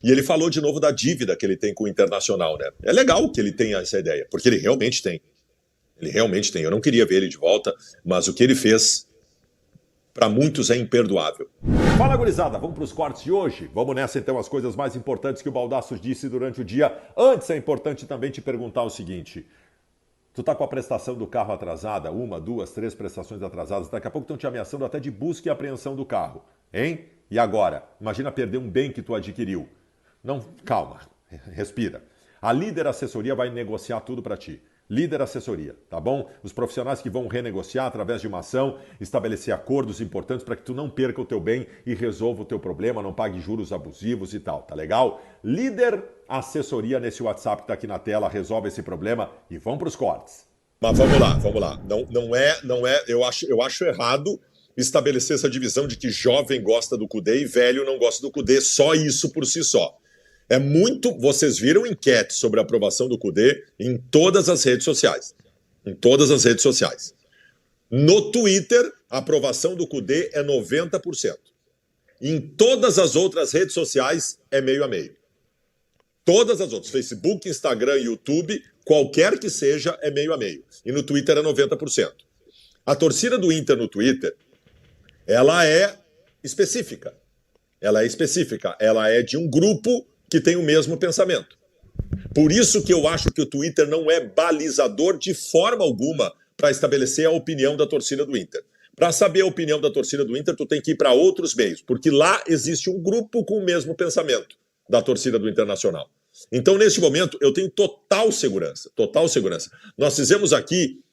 E ele falou de novo da dívida que ele tem com o Internacional, né? É legal que ele tenha essa ideia, porque ele realmente tem. Ele realmente tem. Eu não queria ver ele de volta, mas o que ele fez, para muitos, é imperdoável. Fala, gurizada, vamos para os cortes de hoje? Vamos nessa, então, as coisas mais importantes que o Baldasso disse durante o dia. Antes, é importante também te perguntar o seguinte: tu tá com a prestação do carro atrasada, 1, 2, 3 prestações atrasadas, daqui a pouco estão te ameaçando até de busca e apreensão do carro, hein? E agora? Imagina perder um bem que tu adquiriu. Não, calma, respira. A Líder Assessoria vai negociar tudo para ti. Líder Assessoria, tá bom? Os profissionais que vão renegociar através de uma ação, estabelecer acordos importantes para que tu não perca o teu bem e resolva o teu problema, não pague juros abusivos e tal, tá legal? Líder Assessoria nesse WhatsApp que tá aqui na tela, resolve esse problema e vamos para os cortes. Mas vamos lá. Não é. Eu acho errado estabelecer essa divisão de que jovem gosta do Kudê e velho não gosta do Kudê, só isso por si só. É muito. Vocês viram enquete sobre a aprovação do Kudê em todas as redes sociais. Em todas as redes sociais. No Twitter, a aprovação do Kudê é 90%. Em todas as outras redes sociais, é meio a meio. Todas as outras, Facebook, Instagram, YouTube, qualquer que seja, é meio a meio. E no Twitter é 90%. A torcida do Inter no Twitter, ela é específica. Ela é de um grupo que tem o mesmo pensamento. Por isso que eu acho que o Twitter não é balizador de forma alguma para estabelecer a opinião da torcida do Inter. Para saber a opinião da torcida do Inter, tu tem que ir para outros meios, porque lá existe um grupo com o mesmo pensamento da torcida do Internacional. Então, nesse momento, eu tenho total segurança. Nós fizemos aqui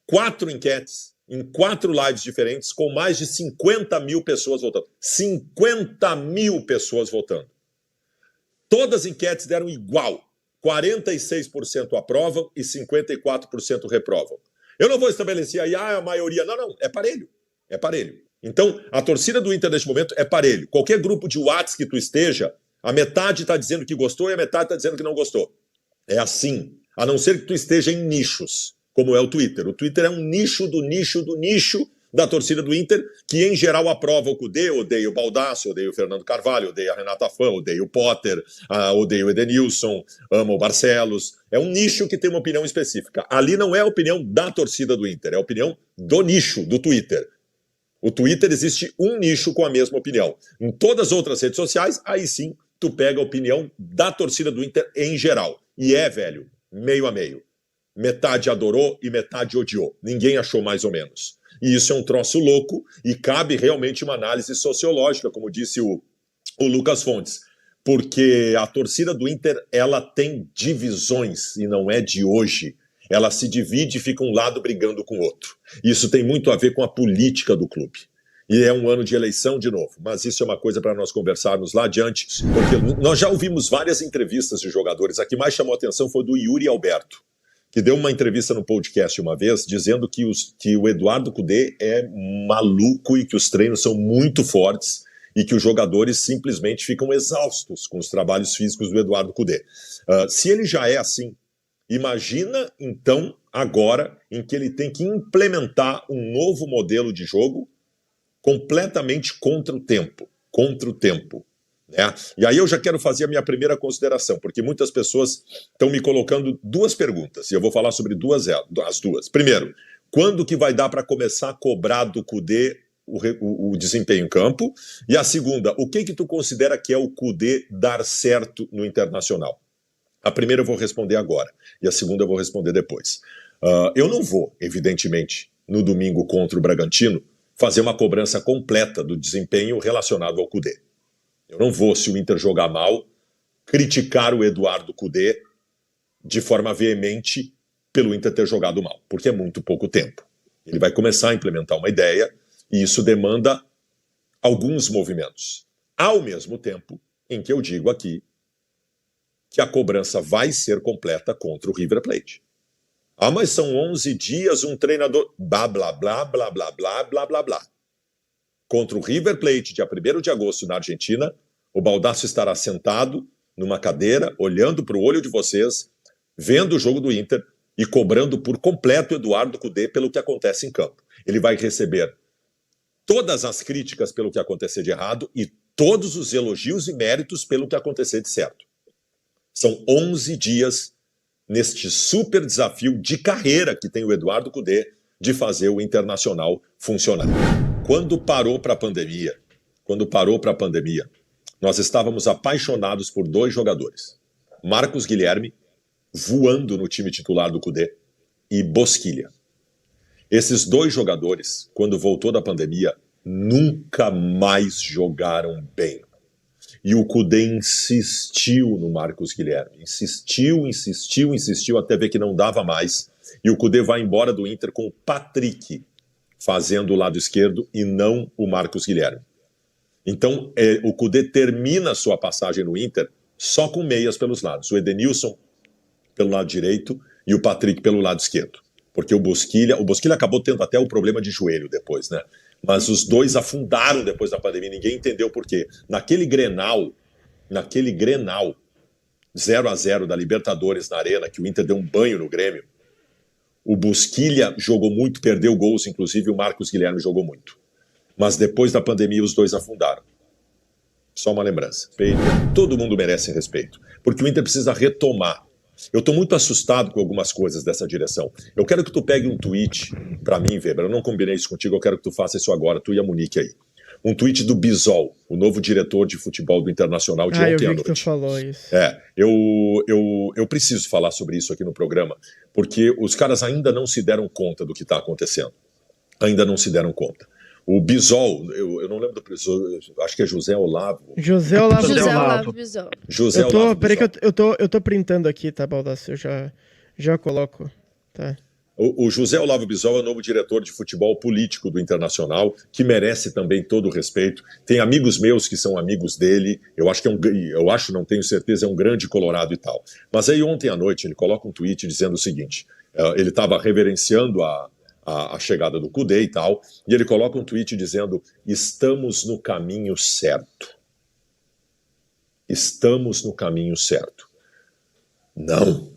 4 enquetes em 4 lives diferentes com mais de 50 mil pessoas votando. 50 mil pessoas votando. Todas as enquetes deram igual. 46% aprovam e 54% reprovam. Eu não vou estabelecer aí a maioria. Não, é parelho. É parelho. Então, a torcida do Inter neste momento é parelho. Qualquer grupo de WhatsApp que tu esteja, a metade está dizendo que gostou e a metade está dizendo que não gostou. É assim. A não ser que tu esteja em nichos, como é o Twitter. O Twitter é um nicho do nicho do nicho da torcida do Inter, que em geral aprova o Kudê, odeia o Baldasso, odeia o Fernando Carvalho, odeia a Renata Fã, odeia o Potter, odeia o Edenilson, ama o Barcelos. É um nicho que tem uma opinião específica. Ali não é a opinião da torcida do Inter, é a opinião do nicho, do Twitter. O Twitter existe um nicho com a mesma opinião. Em todas as outras redes sociais, aí sim, tu pega a opinião da torcida do Inter em geral. E velho, meio a meio. Metade adorou e metade odiou. Ninguém achou mais ou menos. E isso é um troço louco e cabe realmente uma análise sociológica, como disse o Lucas Fontes. Porque a torcida do Inter, ela tem divisões e não é de hoje. Ela se divide e fica um lado brigando com o outro. Isso tem muito a ver com a política do clube. E é um ano de eleição de novo. Mas isso é uma coisa para nós conversarmos lá adiante, porque nós já ouvimos várias entrevistas de jogadores. A que mais chamou a atenção foi do Yuri Alberto, que deu uma entrevista no podcast uma vez, dizendo que o Eduardo Kudê é maluco e que os treinos são muito fortes e que os jogadores simplesmente ficam exaustos com os trabalhos físicos do Eduardo Kudê. Se ele já é assim, imagina então agora em que ele tem que implementar um novo modelo de jogo completamente contra o tempo. Né? E aí eu já quero fazer a minha primeira consideração, porque muitas pessoas estão me colocando 2 perguntas, e eu vou falar sobre as duas. Primeiro, quando que vai dar para começar a cobrar do Kudê o desempenho em campo? E a segunda, o que tu considera que é o Kudê dar certo no Internacional? A primeira eu vou responder agora, e a segunda eu vou responder depois. Eu não vou, evidentemente, no domingo contra o Bragantino, fazer uma cobrança completa do desempenho relacionado ao Kudê. Eu não vou, se o Inter jogar mal, criticar o Eduardo Kudê de forma veemente pelo Inter ter jogado mal, porque é muito pouco tempo. Ele vai começar a implementar uma ideia e isso demanda alguns movimentos. Ao mesmo tempo em que eu digo aqui que a cobrança vai ser completa contra o River Plate. Mas são 11 dias, um treinador... Blá, blá, blá, blá, blá, blá, blá, blá, blá. Contra o River Plate, dia 1º de agosto, na Argentina, o Baldasso estará sentado numa cadeira, olhando para o olho de vocês, vendo o jogo do Inter e cobrando por completo o Eduardo Kudê pelo que acontece em campo. Ele vai receber todas as críticas pelo que acontecer de errado e todos os elogios e méritos pelo que acontecer de certo. São 11 dias neste super desafio de carreira que tem o Eduardo Cudê de fazer o Internacional funcionar. Quando parou para a pandemia, nós estávamos apaixonados por 2 jogadores. Marcos Guilherme, voando no time titular do Cudê, e Bosquilha. Esses 2 jogadores, quando voltou da pandemia, nunca mais jogaram bem. E o Cudê insistiu no Marcos Guilherme. Insistiu, até ver que não dava mais. E o Cudê vai embora do Inter com o Patrick fazendo o lado esquerdo e não o Marcos Guilherme. Então, o Cudê termina a sua passagem no Inter só com meias pelos lados. O Edenilson pelo lado direito e o Patrick pelo lado esquerdo. Porque o Bosquilha acabou tendo até o problema de joelho depois, né? Mas os 2 afundaram depois da pandemia, ninguém entendeu por quê. Naquele Grenal 0-0 da Libertadores na Arena, que o Inter deu um banho no Grêmio, o Bosquilha jogou muito, perdeu gols, inclusive o Marcos Guilherme jogou muito. Mas depois da pandemia os 2 afundaram. Só uma lembrança. Todo mundo merece respeito, porque o Inter precisa retomar. Eu estou muito assustado com algumas coisas dessa direção. Eu quero que tu pegue um tweet para mim, Weber. Eu não combinei isso contigo, eu quero que tu faça isso agora, tu e a Monique aí. Um tweet do Bisol, o novo diretor de futebol do Internacional de ontem à noite. Eu vi que tu falou isso. Eu preciso falar sobre isso aqui no programa, porque os caras ainda não se deram conta do que está acontecendo. Ainda não se deram conta. O Bisol, eu não lembro do Bisol, acho que é José Olavo. José Olavo Bisol. José Olavo Bisol. Peraí que eu tô printando aqui, tá, Baldassi? Eu já coloco, tá? O José Olavo Bisol é o novo diretor de futebol político do Internacional, que merece também todo o respeito. Tem amigos meus que são amigos dele, não tenho certeza, é um grande colorado e tal. Mas aí ontem à noite ele coloca um tweet dizendo o seguinte, ele estava reverenciando a chegada do Cudê e tal, e ele coloca um tweet dizendo: estamos no caminho certo. Estamos no caminho certo. Não.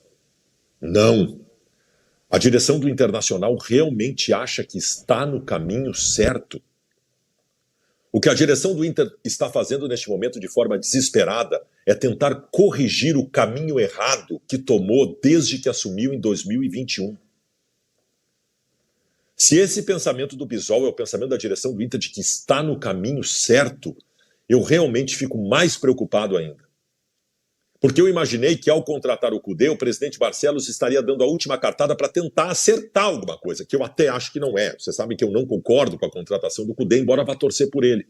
A direção do Internacional realmente acha que está no caminho certo? O que a direção do Inter está fazendo neste momento de forma desesperada é tentar corrigir o caminho errado que tomou desde que assumiu em 2021. Se esse pensamento do Bisol é o pensamento da direção do Inter de que está no caminho certo, eu realmente fico mais preocupado ainda. Porque eu imaginei que ao contratar o Cudê, o presidente Barcelos estaria dando a última cartada para tentar acertar alguma coisa, que eu até acho que não é. Vocês sabem que eu não concordo com a contratação do Cudê, embora vá torcer por ele.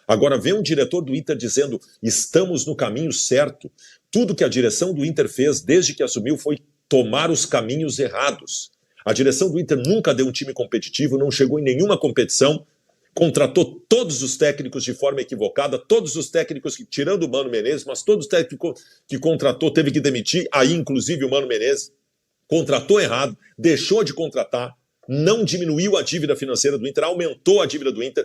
Agora, vem um diretor do Inter dizendo: estamos no caminho certo. Tudo que a direção do Inter fez desde que assumiu foi tomar os caminhos errados. A direção do Inter nunca deu um time competitivo, não chegou em nenhuma competição, contratou todos os técnicos de forma equivocada, todos os técnicos, tirando o Mano Menezes, mas todos os técnicos que contratou teve que demitir, aí inclusive o Mano Menezes, contratou errado, deixou de contratar, não diminuiu a dívida financeira do Inter, aumentou a dívida do Inter.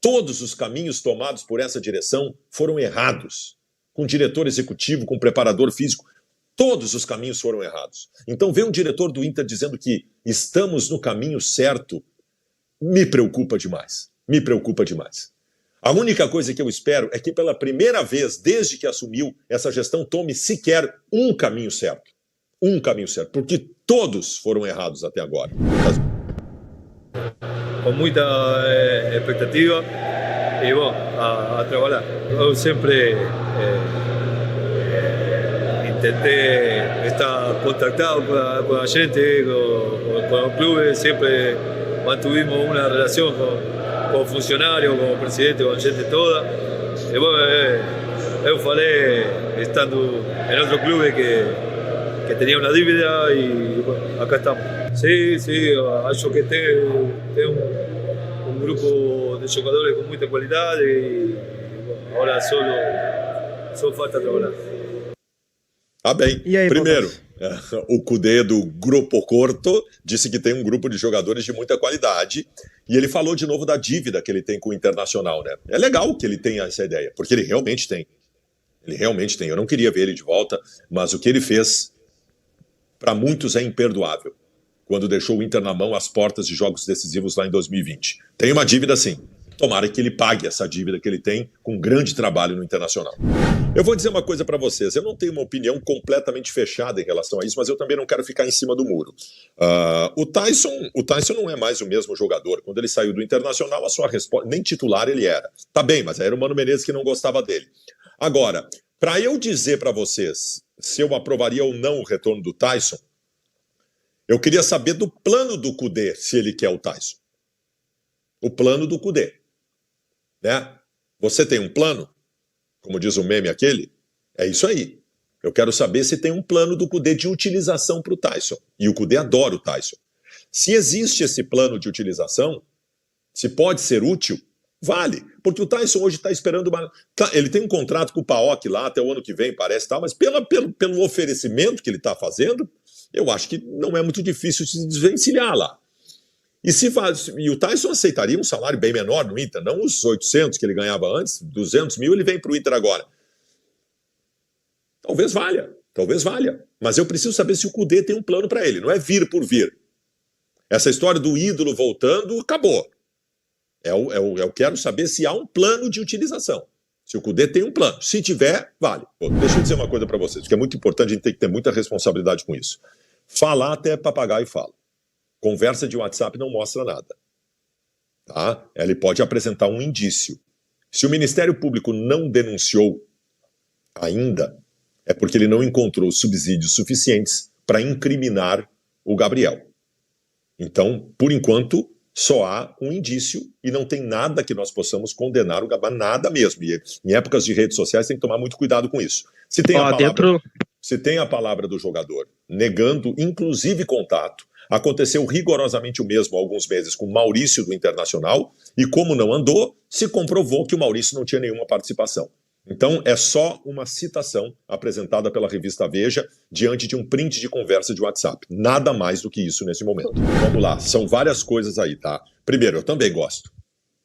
Todos os caminhos tomados por essa direção foram errados. Com diretor executivo, com preparador físico, todos os caminhos foram errados. Então vem um diretor do Inter dizendo que estamos no caminho certo, me preocupa demais. Me preocupa demais. A única coisa que eu espero é que pela primeira vez, desde que assumiu, essa gestão tome sequer um caminho certo. Um caminho certo, porque todos foram errados até agora. Com muita expectativa e bom, a trabalhar. Eu sempre tentei estar contactado com a gente, com o clube, sempre mantuvimos uma relação com o funcionário, com o presidente, com a gente toda. E bom, eu falei, estando em outro clube, que tenía una dívida y bueno, acá estamos. Sí, acho que tem un grupo de jugadores con mucha qualidade y bueno, ahora só falta trabalhar. Bem, E aí, primeiro, o Cudê do Grupo Corto disse que tem um grupo de jogadores de muita qualidade e ele falou de novo da dívida que ele tem com o Internacional, né? É legal que ele tenha essa ideia, porque ele realmente tem. Ele realmente tem. Eu não queria ver ele de volta, mas o que ele fez, para muitos, é imperdoável. Quando deixou o Inter na mão às portas de jogos decisivos lá em 2020. Tem uma dívida, sim. Tomara que ele pague essa dívida que ele tem com grande trabalho no Internacional. Eu vou dizer uma coisa para vocês, eu não tenho uma opinião completamente fechada em relação a isso, mas eu também não quero ficar em cima do muro. O Tyson não é mais o mesmo jogador. Quando ele saiu do Internacional, a sua resposta, nem titular ele era. Tá bem, mas era o Mano Menezes que não gostava dele. Agora, para eu dizer para vocês se eu aprovaria ou não o retorno do Tyson, eu queria saber do plano do Kudê, se ele quer o Tyson. O plano do Kudê. Né? Você tem um plano? Como diz o meme aquele? É isso aí. Eu quero saber se tem um plano do Kudê de utilização para o Tyson. E o Kudê adora o Tyson. Se existe esse plano de utilização, se pode ser útil, vale. Porque o Tyson hoje está esperando uma... Ele tem um contrato com o PAOK lá até o ano que vem, parece, mas pelo oferecimento que ele está fazendo, eu acho que não é muito difícil se desvencilhar lá. E o Tyson aceitaria um salário bem menor no Inter, não os 800 que ele ganhava antes, 200 mil ele vem para o Inter agora. Talvez valha. Mas eu preciso saber se o Kudê tem um plano para ele, não é vir por vir. Essa história do ídolo voltando, acabou. Eu quero saber se há um plano de utilização. Se o Kudê tem um plano. Se tiver, vale. Pô, deixa eu dizer uma coisa para vocês, porque é muito importante, a gente tem que ter muita responsabilidade com isso. Falar até papagaio fala. Conversa de WhatsApp não mostra nada. Tá? Ele pode apresentar um indício. Se o Ministério Público não denunciou ainda, é porque ele não encontrou subsídios suficientes para incriminar o Gabriel. Então, por enquanto, só há um indício e não tem nada que nós possamos condenar o Gabriel, nada mesmo. E em épocas de redes sociais tem que tomar muito cuidado com isso. Se tem a palavra do jogador negando, inclusive, contato, aconteceu rigorosamente o mesmo há alguns meses com o Maurício do Internacional, e como não andou, se comprovou que o Maurício não tinha nenhuma participação. Então é só uma citação apresentada pela revista Veja diante de um print de conversa de WhatsApp. Nada mais do que isso nesse momento. Vamos lá, são várias coisas aí, tá? Primeiro, eu também gosto.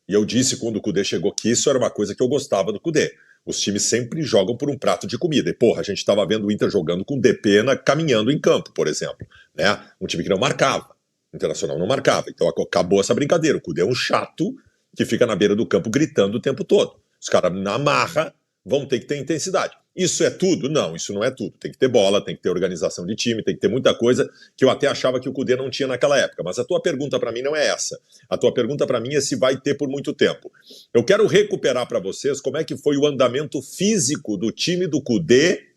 E eu disse quando o Kudê chegou que isso era uma coisa que eu gostava do Kudê. Os times sempre jogam por um prato de comida. E, porra, a gente estava vendo o Inter jogando com o Depena caminhando em campo, por exemplo. Né? Um time que não marcava. O Internacional não marcava. Então acabou essa brincadeira. O Kudê é um chato que fica na beira do campo gritando o tempo todo. Os caras na marra vão ter que ter intensidade. Isso é tudo? Não, isso não é tudo. Tem que ter bola, tem que ter organização de time, tem que ter muita coisa que eu até achava que o Kudê não tinha naquela época. Mas a tua pergunta para mim não é essa. A tua pergunta para mim é se vai ter por muito tempo. Eu quero recuperar para vocês como é que foi o andamento físico do time do Kudê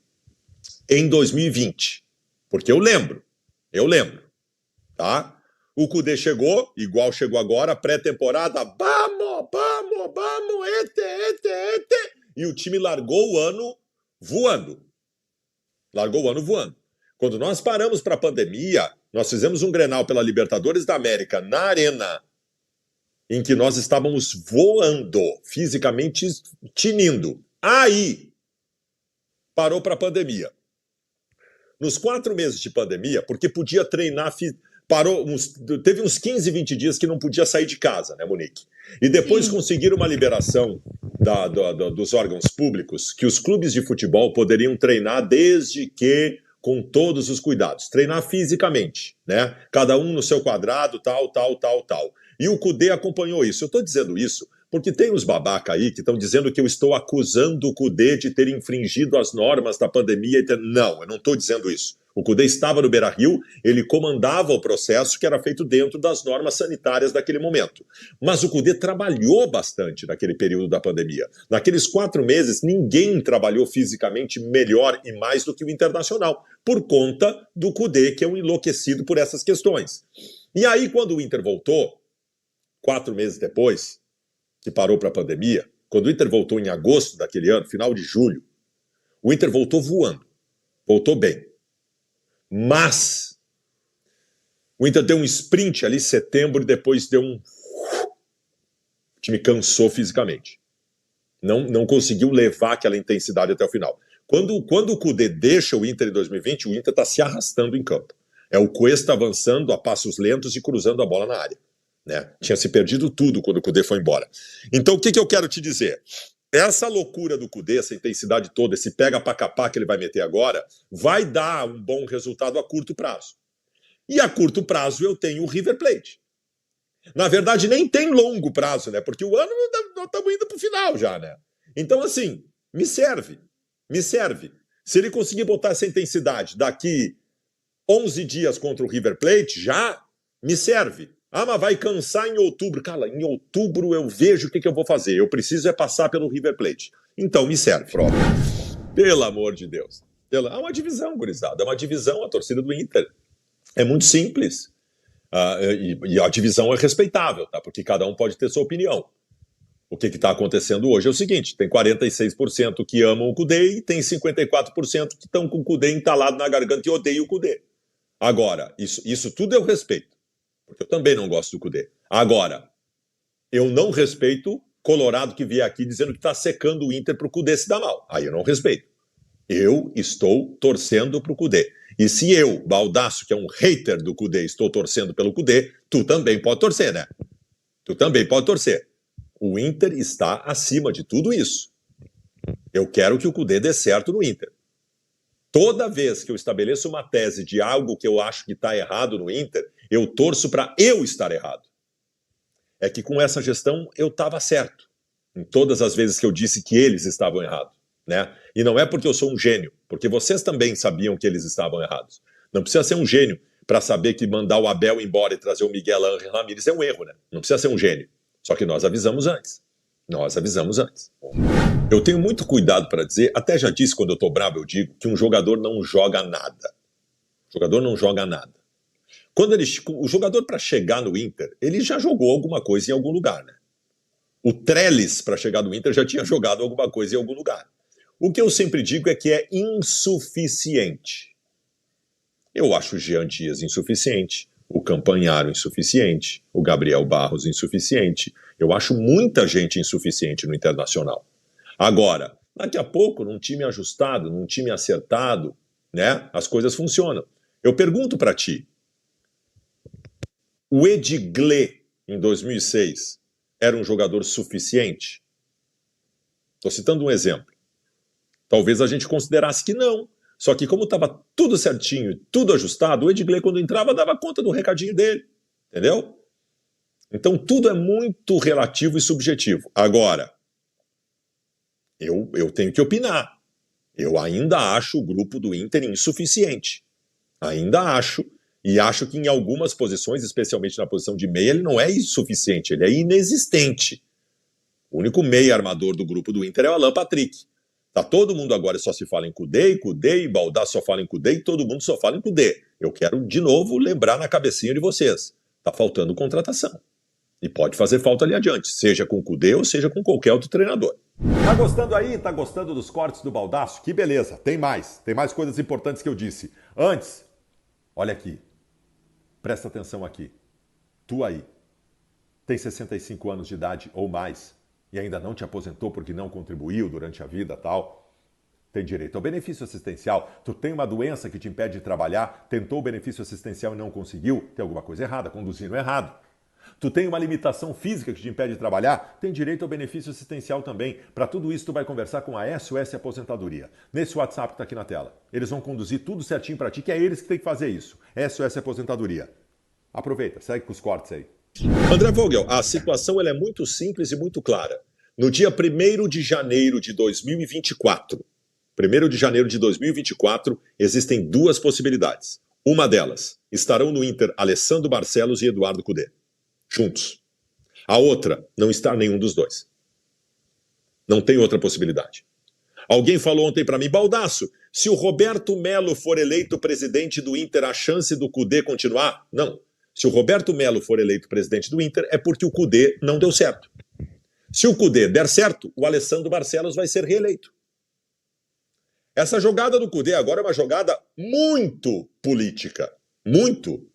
em 2020. Porque eu lembro, tá? O Kudê chegou, igual chegou agora, pré-temporada, vamos, ete. E o time largou o ano voando. Quando nós paramos para a pandemia, nós fizemos um Grenal pela Libertadores da América na Arena, em que nós estávamos voando, fisicamente tinindo. Aí, parou para a pandemia. Nos 4 meses de pandemia, porque podia treinar... Teve uns 15, 20 dias que não podia sair de casa, né, Monique? E depois conseguiram uma liberação dos órgãos públicos que os clubes de futebol poderiam treinar desde que com todos os cuidados. Treinar fisicamente, né? Cada um no seu quadrado, tal. E o Kudê acompanhou isso. Eu estou dizendo isso porque tem uns babaca aí que estão dizendo que eu estou acusando o Kudê de ter infringido as normas da pandemia. Não, eu não estou dizendo isso. O Kudê estava no Beira-Rio, ele comandava o processo que era feito dentro das normas sanitárias daquele momento. Mas o Kudê trabalhou bastante naquele período da pandemia. Naqueles 4 meses, ninguém trabalhou fisicamente melhor e mais do que o Internacional, por conta do Kudê, que é um enlouquecido por essas questões. E aí, quando o Inter voltou, 4 meses depois, que parou para a pandemia, quando o Inter voltou em agosto daquele ano, final de julho, o Inter voltou voando, voltou bem. Mas o Inter deu um sprint ali em setembro e depois deu um... O time cansou fisicamente. Não conseguiu levar aquela intensidade até o final. Quando o Kudê deixa o Inter em 2020, o Inter está se arrastando em campo. É o Cuesta avançando a passos lentos e cruzando a bola na área. Né? Tinha se perdido tudo quando o Kudê foi embora. Então o que eu quero te dizer? Essa loucura do Kudê, essa intensidade toda, esse pega pra capar que ele vai meter agora, vai dar um bom resultado a curto prazo. E a curto prazo eu tenho o River Plate. Na verdade, nem tem longo prazo, né? Porque o ano nós estamos indo para o final já, né? Então, assim, me serve. Me serve. Se ele conseguir botar essa intensidade daqui 11 dias contra o River Plate, já me serve. Ah, mas vai cansar em outubro. Cara, em outubro eu vejo o que eu vou fazer. Eu preciso é passar pelo River Plate. Então, me serve. Pronto. Pelo amor de Deus. É uma divisão, gurizada. É uma divisão a torcida do Inter. É muito simples. E a divisão é respeitável, tá? Porque cada um pode ter sua opinião. O que está acontecendo hoje é o seguinte: tem 46% que amam o Kudê e tem 54% que estão com o Kudê entalado na garganta e odeiam o Kudê. Agora, isso tudo eu respeito, porque eu também não gosto do Kudê. Agora, eu não respeito Colorado que vier aqui dizendo que está secando o Inter para o Kudê se dar mal. Aí eu não respeito. Eu estou torcendo para o Kudê. E se eu, Baldasso, que é um hater do Kudê, estou torcendo pelo Kudê, tu também pode torcer, né? Tu também pode torcer. O Inter está acima de tudo isso. Eu quero que o Kudê dê certo no Inter. Toda vez que eu estabeleço uma tese de algo que eu acho que está errado no Inter, eu torço para eu estar errado. É que com essa gestão eu estava certo. Em todas as vezes que eu disse que eles estavam errados. Né? E não é porque eu sou um gênio, porque vocês também sabiam que eles estavam errados. Não precisa ser um gênio para saber que mandar o Abel embora e trazer o Miguel Ángel Ramírez é um erro, né? Não precisa ser um gênio. Só que nós avisamos antes. Nós avisamos antes. Eu tenho muito cuidado para dizer, até já disse quando eu estou bravo, eu digo que um jogador não joga nada. O jogador não joga nada. O jogador, para chegar no Inter, ele já jogou alguma coisa em algum lugar, né? O Trellis, para chegar no Inter, já tinha jogado alguma coisa em algum lugar. O que eu sempre digo é que é insuficiente. Eu acho o Jean Dias insuficiente, o Campanharo insuficiente, o Gabriel Barros insuficiente. Eu acho muita gente insuficiente no Internacional. Agora, daqui a pouco, num time ajustado, num time acertado, né, as coisas funcionam. Eu pergunto para ti, o Edgley, em 2006, era um jogador suficiente? Estou citando um exemplo. Talvez a gente considerasse que não. Só que como estava tudo certinho, tudo ajustado, o Edgley, quando entrava, dava conta do recadinho dele. Entendeu? Então, tudo é muito relativo e subjetivo. Agora, eu tenho que opinar. Eu ainda acho o grupo do Inter insuficiente. Ainda acho. E acho que em algumas posições, especialmente na posição de meia, ele não é insuficiente, ele é inexistente. O único meia armador do grupo do Inter é o Alan Patrick. Tá todo mundo agora só se fala em Kudê, e Baldassi só fala em Kudê, e todo mundo só fala em Kudê. Eu quero, de novo, lembrar na cabecinha de vocês. Tá faltando contratação. E pode fazer falta ali adiante, seja com o Kudê ou seja com qualquer outro treinador. Tá gostando aí? Tá gostando dos cortes do Baldasso? Que beleza, tem mais coisas importantes que eu disse. Antes, olha aqui, presta atenção aqui. Tu aí, tem 65 anos de idade ou mais e ainda não te aposentou porque não contribuiu durante a vida tal, tem direito ao benefício assistencial. Tu tem uma doença que te impede de trabalhar, tentou o benefício assistencial e não conseguiu, tem alguma coisa errada, conduzindo errado. Tu tem uma limitação física que te impede de trabalhar, tem direito ao benefício assistencial também. Para tudo isso, tu vai conversar com a SOS Aposentadoria. Nesse WhatsApp que está aqui na tela. Eles vão conduzir tudo certinho para ti, que é eles que têm que fazer isso. SOS Aposentadoria. Aproveita, segue com os cortes aí. André Vogel, a situação ela é muito simples e muito clara. No dia 1º de janeiro de 2024, 1º de janeiro de 2024, existem duas possibilidades. Uma delas, estarão no Inter Alessandro Barcelos e Eduardo Kudê. Juntos. A outra, não estar nenhum dos dois. Não tem outra possibilidade. Alguém falou ontem para mim, Baldasso, se o Roberto Melo for eleito presidente do Inter, a chance do Kudê continuar? Não. Se o Roberto Melo for eleito presidente do Inter, é porque o Kudê não deu certo. Se o Kudê der certo, o Alessandro Barcelos vai ser reeleito. Essa jogada do Kudê agora é uma jogada muito política. Muito.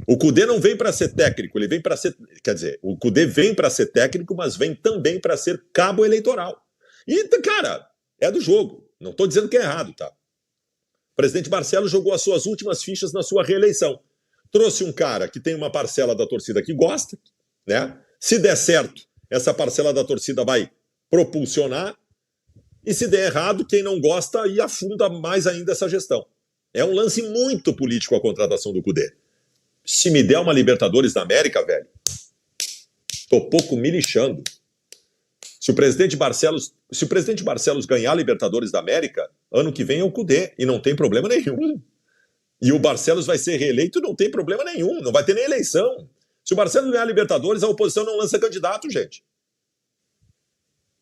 O Kudê não vem para ser técnico, ele vem para ser... Quer dizer, o Kudê vem para ser técnico, mas vem também para ser cabo eleitoral. E, cara, é do jogo. Não estou dizendo que é errado, tá? O presidente Barcelos jogou as suas últimas fichas na sua reeleição. Trouxe um cara que tem uma parcela da torcida que gosta, né? Se der certo, essa parcela da torcida vai propulsionar. E se der errado, quem não gosta aí afunda mais ainda essa gestão. É um lance muito político a contratação do Kudê. Se me der uma Libertadores da América, velho, Tô pouco me lixando. Se o presidente Barcelos ganhar a Libertadores da América, ano que vem é o Cudê, e não tem problema nenhum. E o Barcelos vai ser reeleito, não tem problema nenhum, não vai ter nem eleição. Se o Barcelos ganhar a Libertadores, a oposição não lança candidato, gente.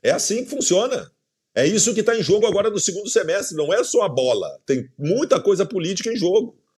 É assim que funciona. É isso que está em jogo agora no segundo semestre, não é só a bola. Tem muita coisa política em jogo.